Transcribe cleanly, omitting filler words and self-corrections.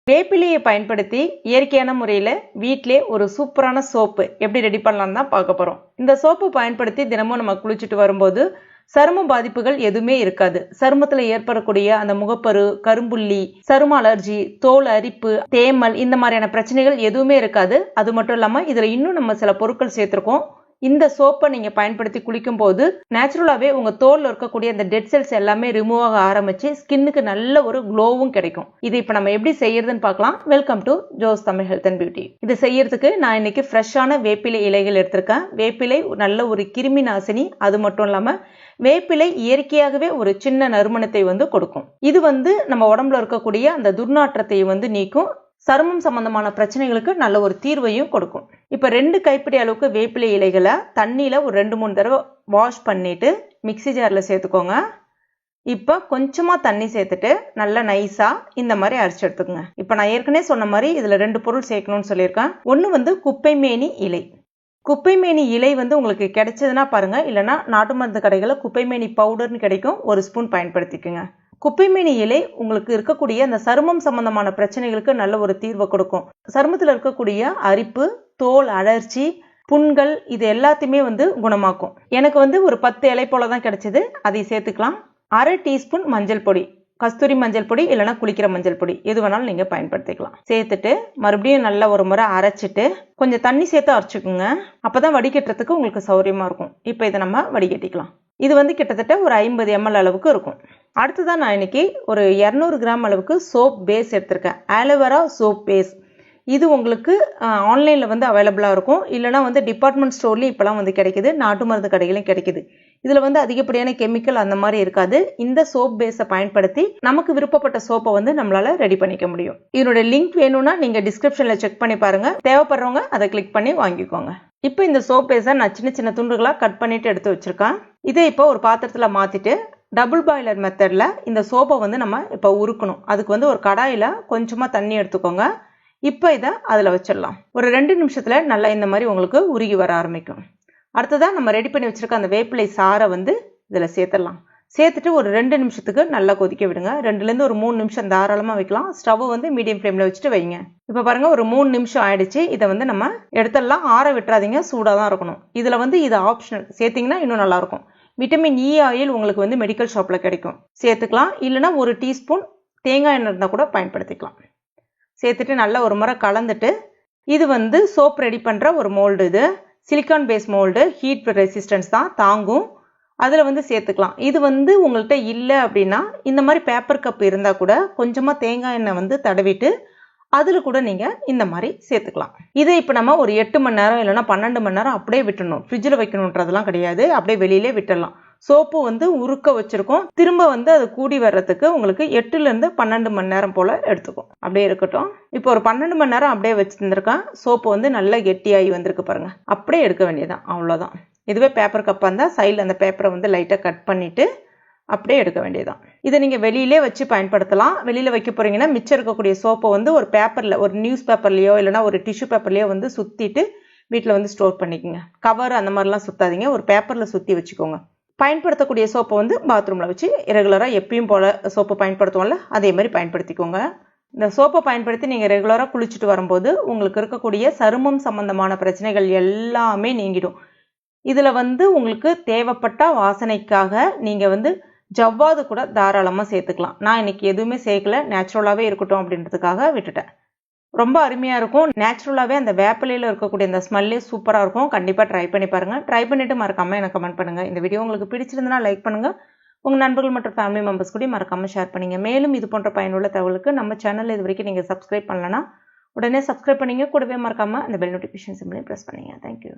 வேப்பிலையை பயன்படுத்தி இயற்கையான முறையில் வீட்டிலே ஒரு சூப்பரான சோப்பு எப்படி ரெடி பண்ணலாம் தான் பார்க்க போகிறோம். இந்த சோப்பு பயன்படுத்தி தினமும் நம்ம குளிச்சுட்டு வரும்போது சரும பாதிப்புகள் எதுவுமே இருக்காது. சருமத்தில் ஏற்படக்கூடிய அந்த முகப்பரு, கரும்புள்ளி, சரும அலர்ஜி, தோல் அரிப்பு, தேமல் இந்த மாதிரியான பிரச்சனைகள் எதுவுமே இருக்காது. அது மட்டும் இல்லாமல் இதில் இன்னும் நம்ம சில பொருட்கள் சேர்த்துருக்கோம். இந்த சோப்பை நீங்கள் பயன்படுத்தி குளிக்கும் போது நேச்சுரலாகவே உங்கள் தோலில் இருக்கக்கூடிய அந்த டெட் செல்ஸ் எல்லாமே ரிமூவ் ஆக ஆரம்பிச்சு ஸ்கின்னுக்கு நல்ல ஒரு க்ளோவும் கிடைக்கும். இது இப்போ நம்ம எப்படி செய்யறதுன்னு பார்க்கலாம். Welcome to Jo's Tamil health and beauty. இது செய்யறதுக்கு நான் இன்னைக்கு ஃப்ரெஷ்ஷான வேப்பிலை இலைகள் எடுத்திருக்கேன். வேப்பிலை நல்ல ஒரு கிருமி நாசினி. அது மட்டும் இல்லாமல் வேப்பிலை இயற்கையாகவே ஒரு சின்ன நறுமணத்தை கொடுக்கும். இது நம்ம உடம்புல இருக்கக்கூடிய அந்த துர்நாற்றத்தை நீக்கும். சருமம் சம்பந்தமான பிரச்சனைகளுக்கு நல்ல ஒரு தீர்வையும் கொடுக்கும். இப்போ 2 கைப்பிடி அளவுக்கு வேப்பிலை இலைகளை தண்ணியில் ஒரு 2-3 தடவை வாஷ் பண்ணிட்டு மிக்சி ஜாரில் சேர்த்துக்கோங்க. இப்போ கொஞ்சமாக தண்ணி சேர்த்துட்டு நல்லா நைஸாக இந்த மாதிரி அரைச்சி எடுத்துக்கோங்க. இப்போ நான் ஏற்கனவே சொன்ன மாதிரி இதில் 2 பொருள் சேர்க்கணும்னு சொல்லியிருக்கேன். ஒன்று குப்பைமேனி இலை. குப்பைமேனி இலை உங்களுக்கு கிடைச்சதுன்னா பாருங்கள், இல்லைனா நாட்டு மருந்து கடைகளில் குப்பைமேனி பவுடர்னு கிடைக்கும். 1 ஸ்பூன் பயன்படுத்திக்கோங்க. குப்பைமேனி இலை உங்களுக்கு இருக்கக்கூடிய அந்த சருமம் சம்பந்தமான பிரச்சனைகளுக்கு நல்ல ஒரு தீர்வை கொடுக்கும். சருமத்தில் இருக்கக்கூடிய அரிப்பு, தோல் அலர்ஜி, புண்கள் இது எல்லாத்தையுமே குணமாக்கும். எனக்கு ஒரு 10 இலை போல தான் கிடைச்சது. அதை சேர்த்துக்கலாம். 1/2 டீஸ்பூன் மஞ்சள் பொடி, கஸ்தூரி மஞ்சள் பொடி இல்லைனா குளிக்கிற மஞ்சள் பொடி எது வேணாலும் நீங்கள் பயன்படுத்திக்கலாம். சேர்த்துட்டு மறுபடியும் நல்லா ஒரு முறை அரைச்சிட்டு கொஞ்சம் தண்ணி சேர்த்து அரைச்சிக்கோங்க. அப்போ தான் வடிகட்டுறதுக்கு உங்களுக்கு சௌரியமாக இருக்கும். இப்போ இதை நம்ம வடிகட்டிக்கலாம். இது கிட்டத்தட்ட ஒரு 50 ml அளவுக்கு இருக்கும். அடுத்ததான் நான் இன்னைக்கு ஒரு 200 கிராம் அளவுக்கு சோப் பேஸ் எடுத்திருக்கேன். Aloe vera soap base. இது உங்களுக்கு ஆன்லைனில் அவைலபிளாக இருக்கும். இல்லைனா டிபார்ட்மெண்ட் ஸ்டோர்லேயும் இப்போலாம் கிடைக்குது. நாட்டு மருந்து கடைகளையும் கிடைக்குது. இதில் அதிகப்படியான கெமிக்கல் அந்த மாதிரி இருக்காது. இந்த சோப் பேஸை பயன்படுத்தி நமக்கு விருப்பப்பட்ட சோப்பை நம்மளால ரெடி பண்ணிக்க முடியும். இதனுடைய லிங்க் வேணும்னா நீங்கள் டிஸ்கிரிப்ஷனில் செக் பண்ணி பாருங்கள். தேவைப்படுறவங்க அதை கிளிக் பண்ணி வாங்கிக்கோங்க. இப்போ இந்த சோப் பேஸை நான் சின்ன சின்ன துண்டுகளாக கட் பண்ணிட்டு எடுத்து வச்சிருக்கேன். இதை இப்போ ஒரு பாத்திரத்தில் மாற்றிட்டு டபுள் பாய்லர் மெத்தடில் இந்த சோப்பை நம்ம இப்போ உருக்கணும். அதுக்கு ஒரு கடாயில் கொஞ்சமாக தண்ணி எடுத்துக்கோங்க. இப்போ இதை அதில் வச்சிடலாம். ஒரு 2 நிமிஷத்தில் நல்லா இந்த மாதிரி உங்களுக்கு உருகி வர ஆரம்பிக்கும். அடுத்ததாக நம்ம ரெடி பண்ணி வச்சுருக்க அந்த வேப்பிலை சாரை இதில் சேர்த்துடலாம். சேர்த்துட்டு ஒரு 2 நிமிஷத்துக்கு நல்லா கொதிக்க விடுங்க. 2லேருந்து ஒரு 3 நிமிஷம் தாராளமாக வைக்கலாம். ஸ்டவ் மீடியம் ஃப்ளேமில் வச்சுட்டு வைங்க. இப்போ பாருங்கள், ஒரு 3 நிமிஷம் ஆயிடுச்சு. இதை நம்ம எடுத்துடலாம். ஆற விட்டுறாதீங்க, சூடாக தான் இருக்கணும். இதில் இது ஆப்ஷனல். சேர்த்திங்கன்னா இன்னும் நல்லாயிருக்கும். விட்டமின் இ ஆயில் உங்களுக்கு மெடிக்கல் ஷாப்பில் கிடைக்கும். சேர்த்துக்கலாம். இல்லைனா 1 டீஸ்பூன் தேங்காய் எண்ணெய் இருந்தால் கூட பயன்படுத்திக்கலாம். சேர்த்துட்டு நல்லா ஒரு முறை கலந்துட்டு இது சோப் ரெடி பண்ணுற ஒரு மோல்டு. இது silicone base mould. Heat resistance தான், தாங்கும். அதில் சேர்த்துக்கலாம். இது உங்கள்கிட்ட இல்லை அப்படின்னா இந்த மாதிரி பேப்பர் கப் இருந்தால் கூட கொஞ்சமாக தேங்காய் எண்ணெய் தடவிட்டு அதில் கூட நீங்கள் இந்த மாதிரி சேர்த்துக்கலாம். இதை இப்போ நம்ம ஒரு 8 மணி நேரம் இல்லைனா 12 மணி நேரம் அப்படியே விட்டுடணும். ஃப்ரிட்ஜில் வைக்கணுன்றதெல்லாம் கிடையாது. அப்படியே வெளியிலே விட்டுடலாம். சோப்பு உருக்க வச்சுருக்கோம். திரும்ப அது கூடி வர்றதுக்கு உங்களுக்கு 8லேருந்து 12 மணி நேரம் போல் எடுத்துக்கும். அப்படியே இருக்கட்டும். இப்போ ஒரு 12 மணி நேரம் அப்படியே வச்சுருந்துருக்கேன். சோப்பு நல்லா கெட்டியாகி வந்திருக்கு பாருங்கள். அப்படியே எடுக்க வேண்டியதான், அவ்வளோதான். இதுவே பேப்பர் கப்பாக இருந்தால் சைடில் அந்த பேப்பரை லைட்டாக கட் பண்ணிவிட்டு அப்படியே எடுக்க வேண்டியதான். இதை நீங்கள் வெளியிலே வச்சு பயன்படுத்தலாம். வெளியில் வைக்க போகிறீங்கன்னா மிச்சம் இருக்கக்கூடிய சோப்பை ஒரு பேப்பரில், ஒரு நியூஸ் பேப்பர்லையோ இல்லைனா ஒரு டிஷ்யூ பேப்பர்லையோ சுற்றிட்டு வீட்டில் ஸ்டோர் பண்ணிக்கோங்க. கவர் அந்த மாதிரிலாம் சுற்றாதீங்க. ஒரு பேப்பரில் சுற்றி வச்சுக்கோங்க. பயன்படுத்தக்கூடிய சோப்பை பாத்ரூமில் வச்சு ரெகுலராக எப்பயும் போல் சோப்பு பயன்படுத்துவோம்ல, அதே மாதிரி பயன்படுத்திக்கோங்க. இந்த சோப்பை பயன்படுத்தி நீங்கள் ரெகுலராக குளிச்சுட்டு வரும்போது உங்களுக்கு இருக்கக்கூடிய சருமம் சம்பந்தமான பிரச்சனைகள் எல்லாமே நீங்கிடும். இதில் உங்களுக்கு தேவைப்பட்ட வாசனைக்காக நீங்கள் ஜவ்வாது கூட தாராளமாக சேர்த்துக்கலாம். நான் இன்னைக்கு எதுவுமே சேர்க்கல, நேச்சுரலாகவே இருக்கட்டும் அப்படின்றதுக்காக விட்டுட்டேன். ரொம்ப அருமையாக இருக்கும். நேச்சுரலாகவே அந்த வேப்பிலையில் இருக்கக்கூடிய அந்த ஸ்மெல்லே சூப்பராக இருக்கும். கண்டிப்பாக ட்ரை பண்ணி பாருங்கள். ட்ரை பண்ணிவிட்டு மறக்காமல் எனக்கு கமெண்ட் பண்ணுங்கள். இந்த வீடியோ உங்களுக்கு பிடிச்சிருந்தனா லைக் பண்ணுங்கள். உங்கள் நண்பர்கள் மற்றும் ஃபேமிலி மெம்பர்ஸ் கூட மறக்காமல் ஷேர் பண்ணுங்கள். மேலும் இது போன்ற பயனுள்ள தகவலுக்கு நம்ம சேனலில் இது வரைக்கும் நீங்கள் சப்ஸ்கிரைப் பண்ணலன்னா உடனே சப்ஸ்கிரைப் பண்ணிங்க. கூடவே மறக்காமல் அந்த பெல் நோட்டிஃபிகேஷன் சிம்பிளையும் ப்ரெஸ் பண்ணுங்கள். தேங்க்யூ.